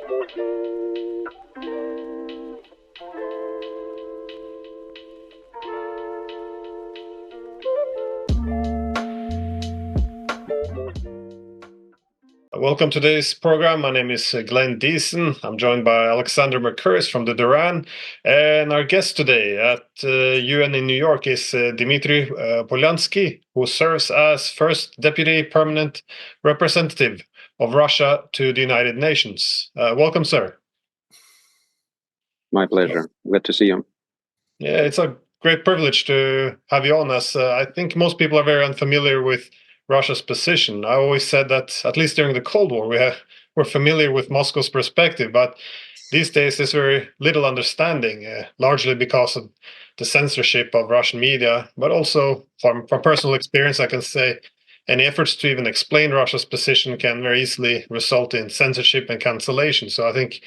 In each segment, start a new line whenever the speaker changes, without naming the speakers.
Welcome to today's program. My name is Diesen. I'm joined by Mercouris from the Diesen, and our guest today at UN in New York is Dmitry Polyanskiy, who serves as first deputy permanent representative of Russia to the United Nations. Welcome, sir.
My pleasure. Glad to see you.
Yeah, it's a great privilege to have you on, as I think most people are very unfamiliar with Russia's position. I always said that, at least during the Cold War, we're familiar with Moscow's perspective, but these days there's very little understanding, largely because of the censorship of Russian media, but also from personal experience, I can say any efforts to even explain Russia's position can very easily result in censorship and cancellation. So I think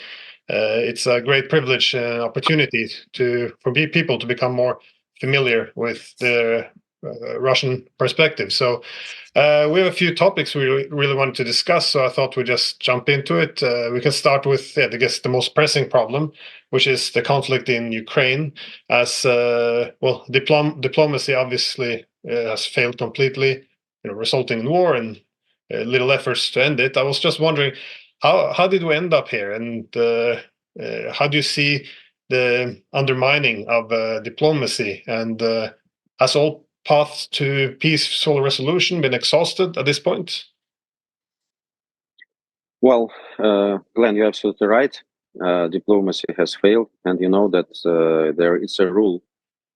it's a great privilege and opportunity for people to become more familiar with the Russian perspective. So we have a few topics we really wanted to discuss, so I thought we'd just jump into it. We can start with, I guess, the most pressing problem, which is the conflict in Ukraine. As diplomacy obviously has failed completely, resulting in war and little efforts to end it. I was just wondering, how did we end up here, and how do you see the undermining of diplomacy, and has all paths to peaceful resolution been exhausted at this point?
Well, Glenn, you're absolutely right. Diplomacy has failed, and you know that there is a rule.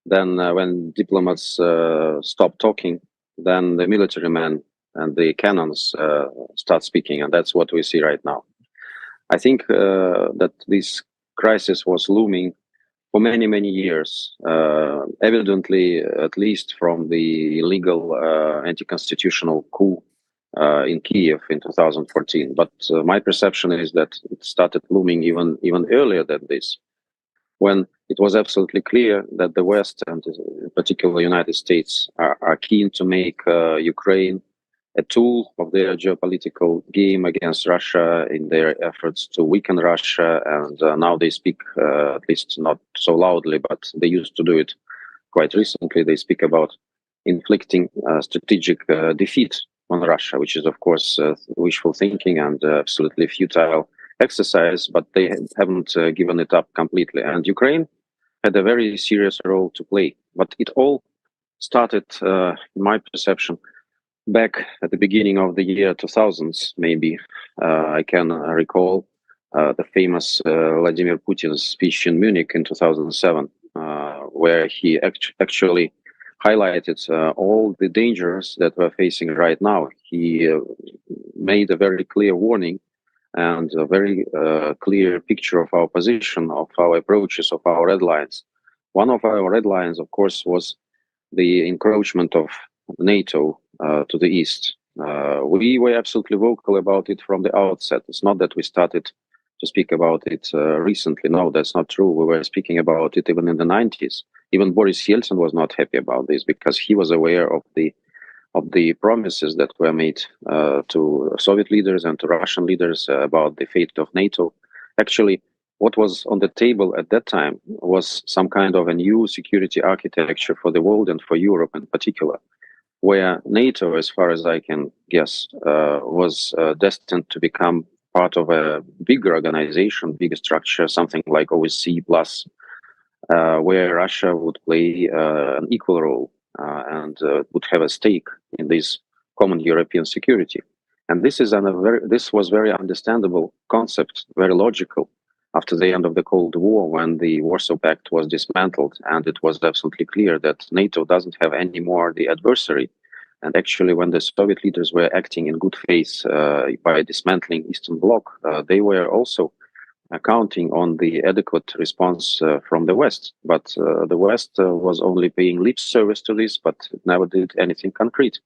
Then when diplomats stop talking, then the military men and the cannons start speaking, and that's what we see right now. I think that this crisis was looming for many, many years, evidently, at least from the illegal anti-constitutional coup in Kiev in 2014. But my perception is that it started looming even earlier than this, when it was absolutely clear that the West, and in particular the United States, are keen to make Ukraine a tool of their geopolitical game against Russia in their efforts to weaken Russia. And now they speak, at least not so loudly, but they used to do it quite recently. They speak about inflicting strategic defeat on Russia, which is, of course, wishful thinking and absolutely futile exercise, but they haven't given it up completely. And Ukraine had a very serious role to play. But it all started, in my perception, back at the beginning of the year 2000s, maybe. I can recall the famous Vladimir Putin's speech in Munich in 2007, where he actually highlighted all the dangers that we're facing right now. He made a very clear warning and a very clear picture of our position, of our approaches, of our red lines. One of our red lines, of course, was the encroachment of NATO to the east. We were absolutely vocal about it from the outset. It's not that we started to speak about it recently. No, that's not true. We were speaking about it even in the 90s. Even Boris Yeltsin was not happy about this, because he was aware of the promises that were made to Soviet leaders and to Russian leaders about the fate of NATO. Actually, what was on the table at that time was some kind of a new security architecture for the world and for Europe in particular, where NATO, as far as I can guess, was destined to become part of a bigger organization, bigger structure, something like OSCE plus, where Russia would play an equal role and would have a stake in this common European security. And this was very understandable concept, very logical, after the end of the Cold War, when the Warsaw Pact was dismantled, and it was absolutely clear that NATO doesn't have any more the adversary. And actually, when the Soviet leaders were acting in good faith by dismantling Eastern Bloc, they were also counting on the adequate response from the West. But the West was only paying lip service to this, but it never did anything concrete.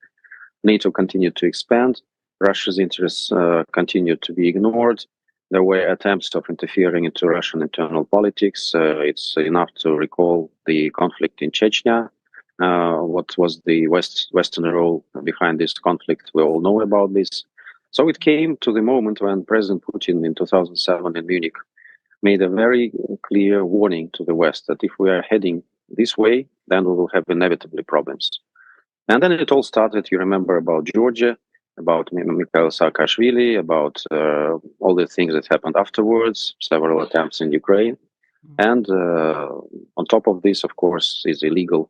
NATO continued to expand. Russia's interests continued to be ignored. There were attempts of interfering into Russian internal politics. It's enough to recall the conflict in Chechnya. What was the Western role behind this conflict? We all know about this. So it came to the moment when President Putin in 2007 in Munich made a very clear warning to the West that if we are heading this way, then we will have inevitably problems. And then it all started, you remember, about Georgia, about Mikhail Saakashvili, about all the things that happened afterwards, several attempts in Ukraine. And on top of this, of course, is illegal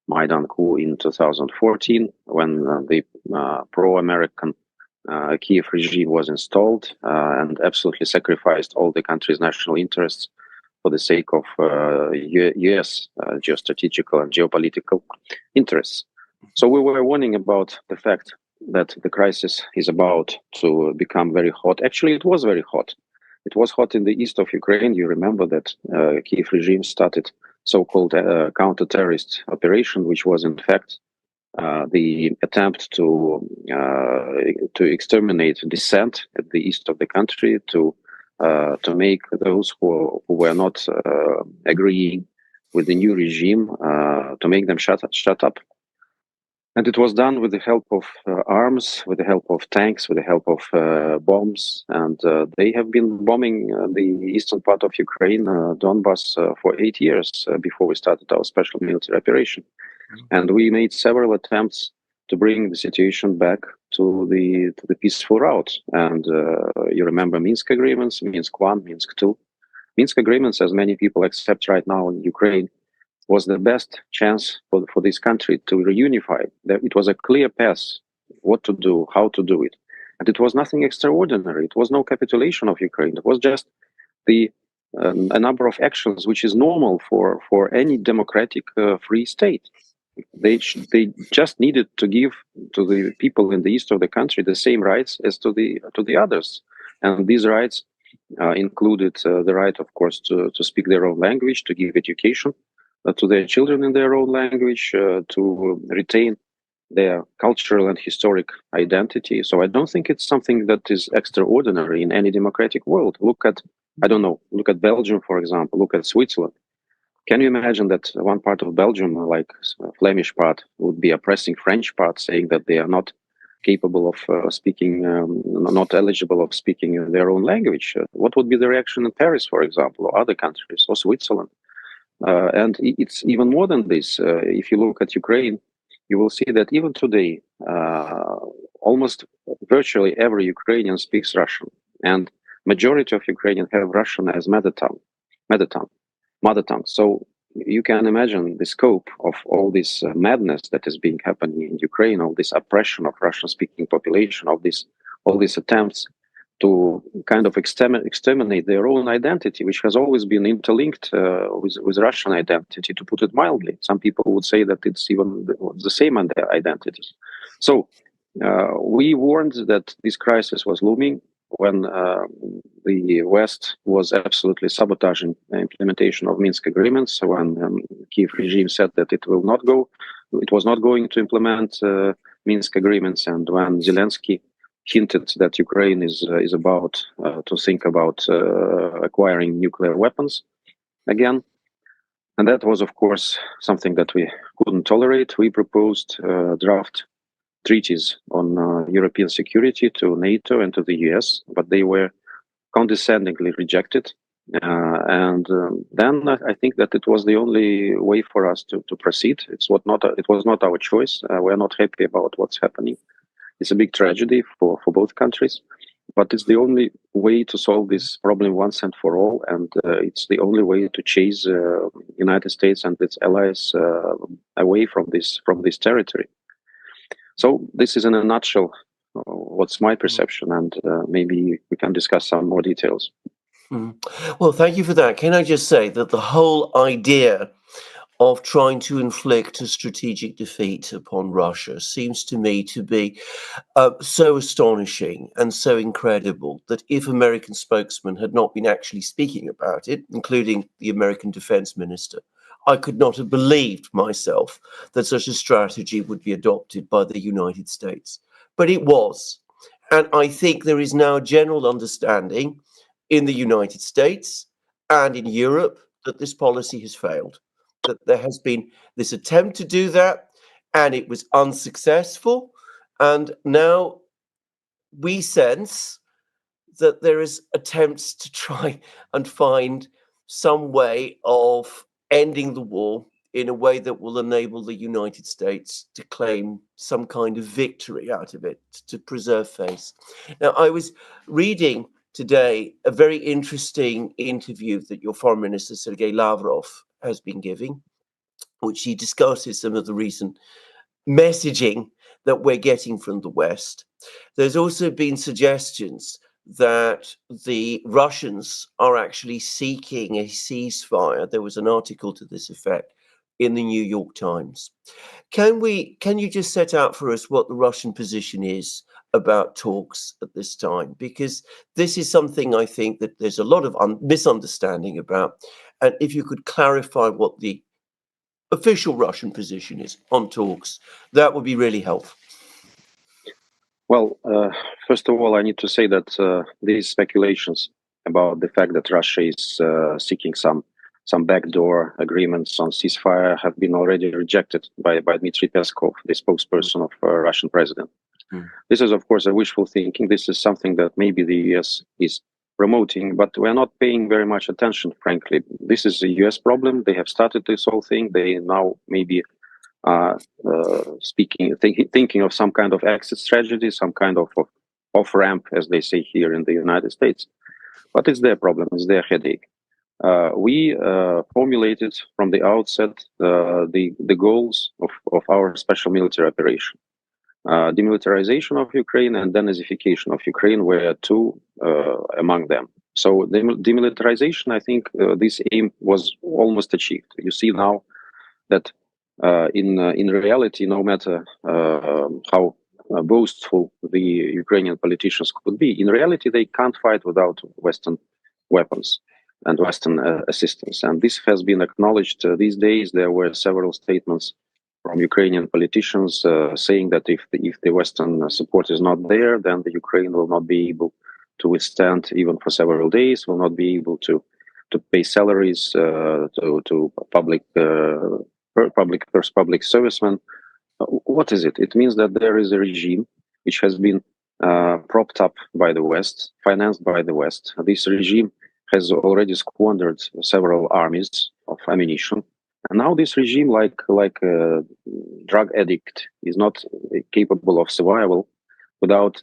Maidan coup in 2014, when the pro-American Kiev regime was installed and absolutely sacrificed all the country's national interests for the sake of US geostrategical and geopolitical interests. So we were warning about the fact that the crisis is about to become very hot. Actually, it was very hot. It was hot in the east of Ukraine. You remember that Kiev regime started so-called counter-terrorist operation, which was in fact the attempt to exterminate dissent at the east of the country, to make those who were not agreeing with the new regime, to make them shut up. And it was done with the help of arms, with the help of tanks, with the help of bombs. And they have been bombing the eastern part of Ukraine, Donbass, for 8 years before we started our special military operation. And we made several attempts to bring the situation back to the peaceful route. And you remember Minsk agreements, Minsk 1, Minsk 2. Minsk agreements, as many people accept right now in Ukraine, was the best chance for this country to reunify. It was a clear path, what to do, how to do it. And it was nothing extraordinary. It was no capitulation of Ukraine. It was just a number of actions which is normal for any democratic free state. They just needed to give to the people in the east of the country the same rights as to the others. And these rights included the right, of course, to speak their own language, to give education to their children in their own language, to retain their cultural and historic identity. So I don't think it's something that is extraordinary in any democratic world. Look at Belgium, for example, look at Switzerland. Can you imagine that one part of Belgium, like Flemish part, would be oppressing French part, saying that they are not capable of speaking, not eligible of speaking their own language? What would be the reaction in Paris, for example, or other countries, or Switzerland? And it's even more than this. If you look at Ukraine, you will see that even today, almost virtually every Ukrainian speaks Russian, and majority of Ukrainians have Russian as mother tongue. So you can imagine the scope of all this madness that is being happening in Ukraine, all this oppression of Russian-speaking population, all these attempts to kind of exterminate their own identity, which has always been interlinked with Russian identity, to put it mildly. Some people would say that it's even the same identity. So we warned that this crisis was looming when the West was absolutely sabotaging the implementation of Minsk agreements, when Kiev regime said that it was not going to implement Minsk agreements, and when Zelensky hinted that Ukraine is about to think about acquiring nuclear weapons again. And that was, of course, something that we couldn't tolerate. We proposed draft treaties on European security to NATO and to the US, but they were condescendingly rejected. Then I think that it was the only way for us to proceed. It was not our choice. We're not happy about what's happening. It's a big tragedy for both countries, but it's the only way to solve this problem once and for all, and it's the only way to chase United States and its allies away from this territory. So this is in a nutshell what's my perception, and maybe we can discuss some more details.
Well, thank you for that. Can I just say that the whole idea of trying to inflict a strategic defeat upon Russia seems to me to be so astonishing and so incredible that if American spokesmen had not been actually speaking about it, including the American defense minister, I could not have believed myself that such a strategy would be adopted by the United States. But it was. And I think there is now a general understanding in the United States and in Europe that this policy has failed, that there has been this attempt to do that and it was unsuccessful. And now we sense that there is attempts to try and find some way of ending the war in a way that will enable the United States to claim some kind of victory out of it, to preserve face. Now, I was reading today a very interesting interview that your Foreign Minister, Sergei Lavrov, has been giving, which he discusses some of the recent messaging that we're getting from the West. There's also been suggestions that the Russians are actually seeking a ceasefire. There was an article to this effect in the New York Times. Can you just set out for us what the Russian position is about talks at this time? Because this is something I think that there's a lot of misunderstanding about. And if you could clarify what the official Russian position is on talks, that would be really helpful.
Well, first of all, I need to say that these speculations about the fact that Russia is seeking some backdoor agreements on ceasefire have been already rejected by Dmitry Peskov, the spokesperson of Russian president. This is, of course, a wishful thinking. This is something that maybe the US is promoting, but we're not paying very much attention, frankly. This is a US problem. They have started this whole thing. They now maybe thinking of some kind of exit strategy, some kind of off-ramp, as they say here in the United States. But it's their problem, it's their headache. We formulated from the outset the goals of our special military operation. Demilitarization of Ukraine and denazification of Ukraine were two among them. So the demilitarization, I think this aim was almost achieved. You see now that in reality, no matter how boastful the Ukrainian politicians could be, in reality they can't fight without Western weapons and Western assistance. And this has been acknowledged these days. There were several statements from Ukrainian politicians saying that if the Western support is not there, then the Ukraine will not be able to withstand even for several days, will not be able to pay salaries to public servicemen. What is it? It means that there is a regime which has been propped up by the West, financed by the West. This regime has already squandered several armies of ammunition, and now this regime, like a drug addict, is not capable of survival without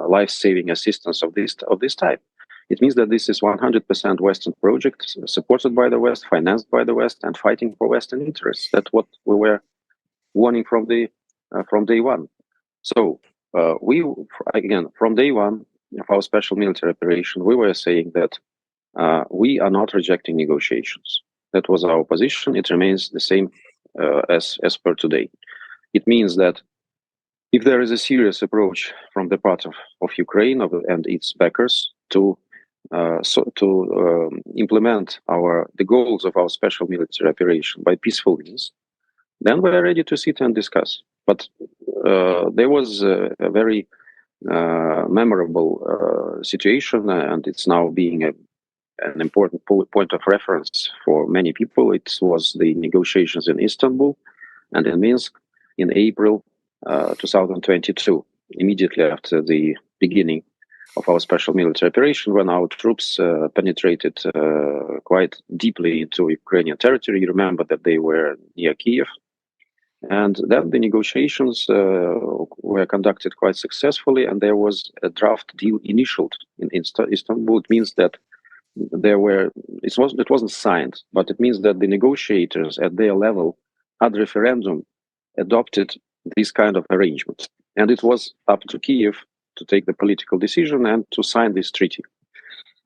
life-saving assistance of this type. It means that this is 100% Western project, supported by the West, financed by the West, and fighting for Western interests. That's what we were warning from day one. So we, again, from day one of our special military operation, we were saying that we are not rejecting negotiations. That was our position. It remains the same as per today. It means that if there is a serious approach from the part of Ukraine and its backers to implement the goals of our special military operation by peaceful means, then we are ready to sit and discuss. But there was a very memorable situation, and it's now being an important point of reference for many people. It was the negotiations in Istanbul and in Minsk in April 2022, immediately after the beginning of our special military operation, when our troops penetrated quite deeply into Ukrainian territory. You remember that they were near Kiev. And then the negotiations were conducted quite successfully, and there was a draft deal initialed in Istanbul. It means that it wasn't signed, but it means that the negotiators at their level had referendum adopted this kind of arrangement. And it was up to Kiev to take the political decision and to sign this treaty.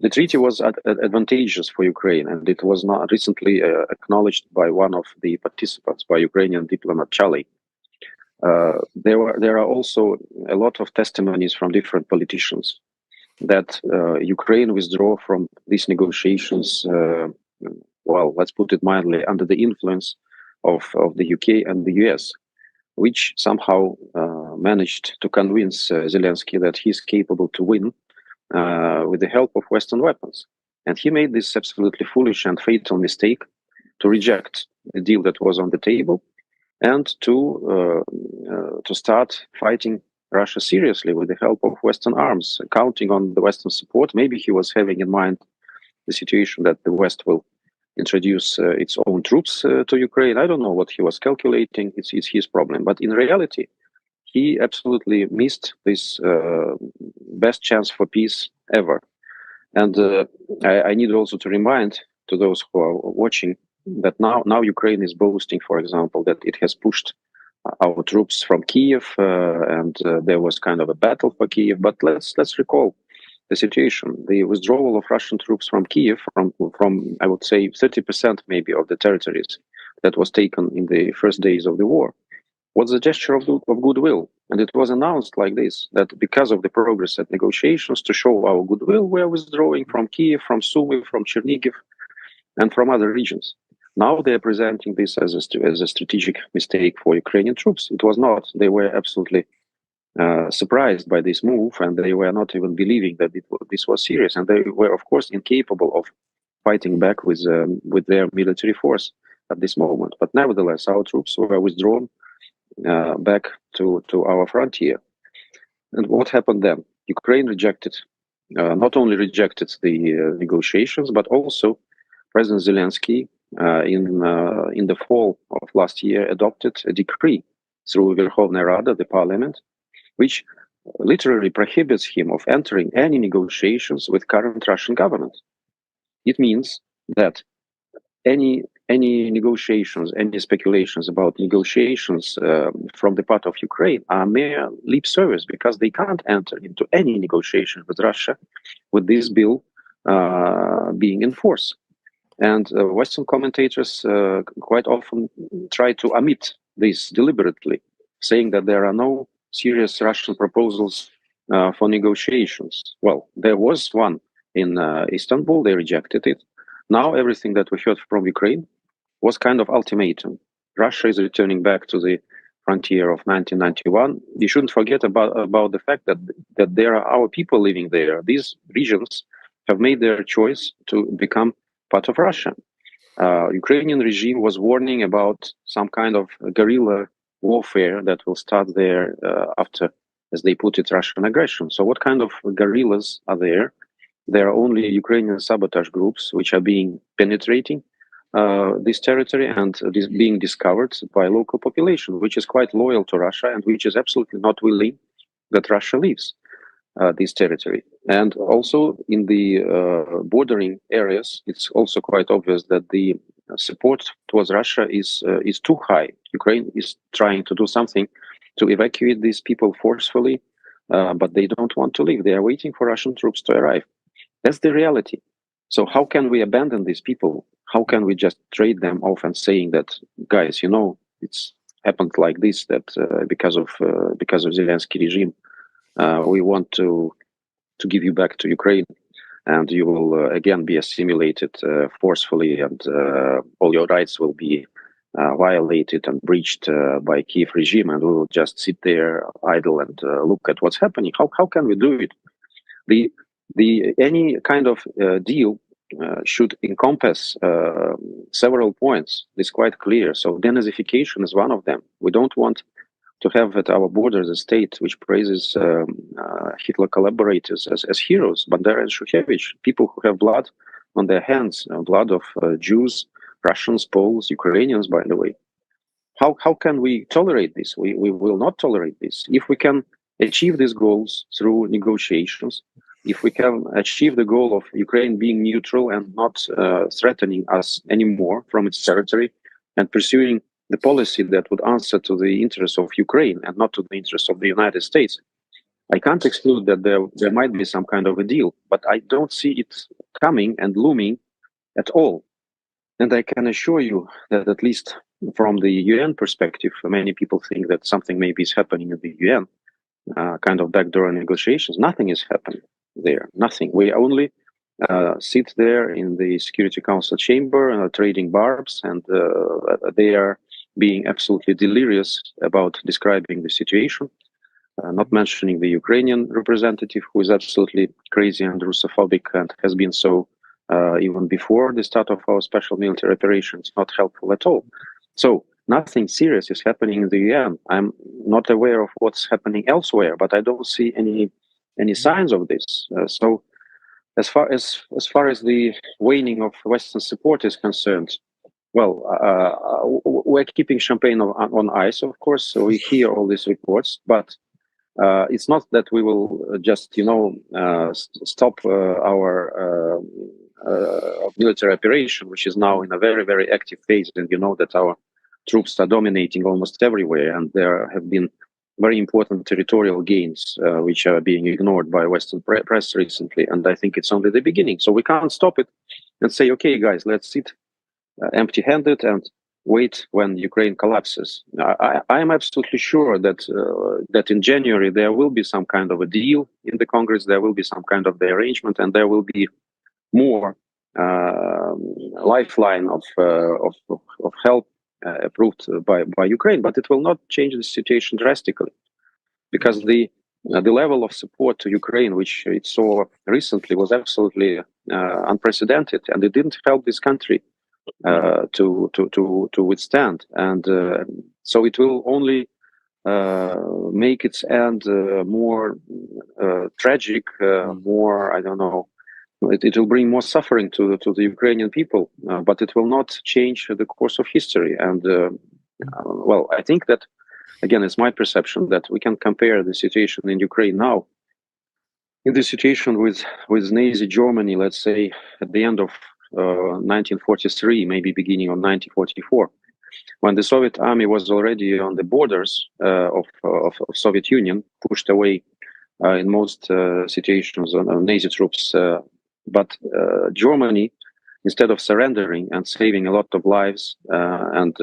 The treaty was advantageous for Ukraine, and it was not recently acknowledged by one of the participants, by Ukrainian diplomat Chali. There are also a lot of testimonies from different politicians that Ukraine withdraw from these negotiations, well, let's put it mildly, under the influence of the UK and the US, which somehow managed to convince Zelensky that he's capable to win with the help of Western weapons. And he made this absolutely foolish and fatal mistake to reject the deal that was on the table and to start fighting Russia seriously with the help of Western arms, counting on the Western support. Maybe he was having in mind the situation that the West will introduce its own troops to Ukraine. I don't know what he was calculating. It's his problem. But in reality, he absolutely missed this best chance for peace ever. And I need also to remind to those who are watching that now Ukraine is boasting, for example, that it has pushed our troops from Kiev, and there was kind of a battle for Kiev. But let's recall the situation: the withdrawal of Russian troops from Kiev, from I would say 30% maybe of the territories that was taken in the first days of the war, was a gesture of goodwill. And it was announced like this, that because of the progress at negotiations, to show our goodwill, we are withdrawing from Kiev, from Sumy, from Chernigiv, and from other regions. Now they are presenting this as a strategic mistake for Ukrainian troops. It was not. They were absolutely surprised by this move, and they were not even believing that this was serious. And they were, of course, incapable of fighting back with their military force at this moment. But nevertheless, our troops were withdrawn back to our frontier. And what happened then? Ukraine rejected, not only rejected the negotiations, but also President Zelensky in the fall of last year adopted a decree through Verkhovna Rada, the parliament, which literally prohibits him of entering any negotiations with current Russian government. It means that any negotiations, any speculations about negotiations from the part of Ukraine are mere lip service, because they can't enter into any negotiation with Russia with this bill being in force. And Western commentators quite often try to omit this deliberately, saying that there are no serious Russian proposals for negotiations. Well, there was one in Istanbul. They rejected it. Now everything that we heard from Ukraine was kind of ultimatum. Russia is returning back to the frontier of 1991. You shouldn't forget about the fact that there are our people living there. These regions have made their choice to become part of Russia. Ukrainian regime was warning about some kind of guerrilla warfare that will start there after, as they put it, Russian aggression. So what kind of guerrillas are there? There are only Ukrainian sabotage groups which are being penetrating this territory and being discovered by local population, which is quite loyal to Russia and which is absolutely not willing that Russia leaves this territory. And also in the bordering areas, it's also quite obvious that the support towards Russia is too high. Ukraine is trying to do something to evacuate these people forcefully, but they don't want to leave. They are waiting for Russian troops to arrive. That's the reality. So how can we abandon these people? How can we just trade them off and saying that, guys, you know, it's happened like this, that because of Zelensky regime, we want to give you back to Ukraine, and you will again be assimilated forcefully, and all your rights will be violated and breached by Kiev regime, and we will just sit there idle and look at what's happening. How can we do it? Any kind of deal should encompass several points. It's quite clear. So denazification is one of them. We don't want to have at our borders a state which praises Hitler collaborators as heroes, Bandera and Shukhevich, people who have blood on their hands, blood of Jews, Russians, Poles, Ukrainians, by the way. How can we tolerate this? We will not tolerate this. If we can achieve these goals through negotiations, if we can achieve the goal of Ukraine being neutral and not threatening us anymore from its territory, and pursuing the policy that would answer to the interests of Ukraine and not to the interests of the United States, I can't exclude that there might be some kind of a deal, but I don't see it coming and looming at all. And I can assure you that at least from the UN perspective, many people think that something maybe is happening in the UN, kind of backdoor negotiations. Nothing is happening there, nothing. We only sit there in the Security Council chamber and are trading barbs, and they are being absolutely delirious about describing the situation, not mentioning the Ukrainian representative, who is absolutely crazy and Russophobic and has been so even before the start of our special military operations, not helpful at all. So nothing serious is happening in the UN. I'm not aware of what's happening elsewhere, but I don't see any signs of this. So as far as the waning of Western support is concerned, well, we're keeping champagne on ice, of course. So we hear all these reports, but it's not that we will just, stop our military operation, which is now in a very, very active phase. And you know that our troops are dominating almost everywhere, and there have been very important territorial gains, which are being ignored by Western press recently. And I think it's only the beginning. So we can't stop it and say, okay, guys, let's sit empty-handed and wait when Ukraine collapses. I am absolutely sure that that in January there will be some kind of a deal in the Congress. There will be some kind of the arrangement, and there will be more lifeline of help approved by Ukraine. But it will not change the situation drastically, because the level of support to Ukraine, which it saw recently, was absolutely unprecedented, and it didn't help this country to withstand, and so it will only make its end more tragic, more, I don't know. It will bring more suffering to the Ukrainian people, but it will not change the course of history. And well, I think that, again, it's my perception that we can compare the situation in Ukraine now in the situation with Nazi Germany, let's say at the end of 1943, maybe beginning of 1944, when the Soviet army was already on the borders of Soviet Union, pushed away in most situations on Nazi troops. But Germany, instead of surrendering and saving a lot of lives and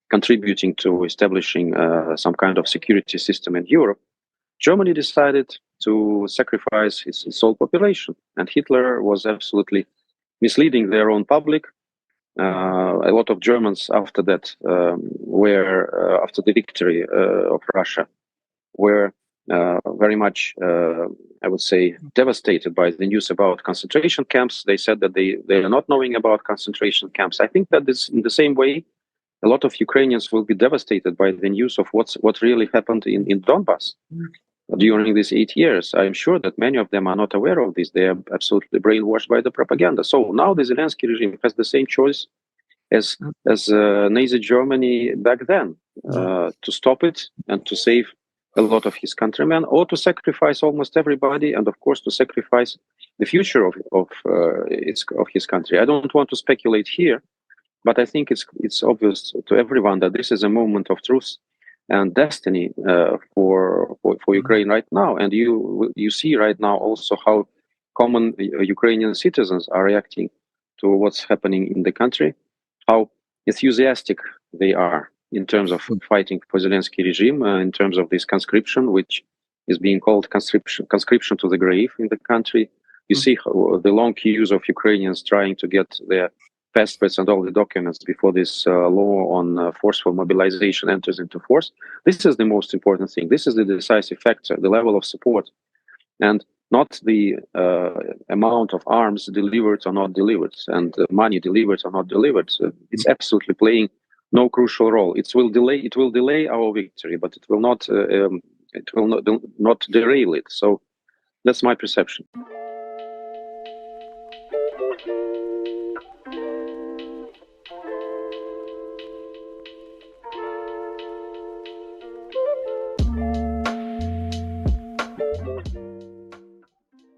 contributing to establishing some kind of security system in Europe, Germany decided to sacrifice its whole population. And Hitler was absolutely misleading their own public. A lot of Germans after that were, after the victory of Russia, were very much, I would say, devastated by the news about concentration camps. They said that they are not knowing about concentration camps. I think that this, in the same way, a lot of Ukrainians will be devastated by the news of what really happened in Donbass during these 8 years. I'm sure that many of them are not aware of this. They are absolutely brainwashed by the propaganda. So now the Zelensky regime has the same choice as Nazi Germany back then, to stop it and to save a lot of his countrymen, or to sacrifice almost everybody, and of course to sacrifice the future of his country. I don't want to speculate here, but I think it's obvious to everyone that this is a moment of truth and destiny for Ukraine right now. And you see right now also how common Ukrainian citizens are reacting to what's happening in the country, how enthusiastic they are in terms of fighting for Zelensky regime, in terms of this conscription, which is being called conscription to the grave in the country. You see how the long queues of Ukrainians trying to get their passports and all the documents before this law on forceful mobilization enters into force. This is the most important thing. This is the decisive factor, the level of support, and not the amount of arms delivered or not delivered, and money delivered or not delivered. It's absolutely playing no crucial role. It will delay our victory, but it will not derail it. So that's my perception.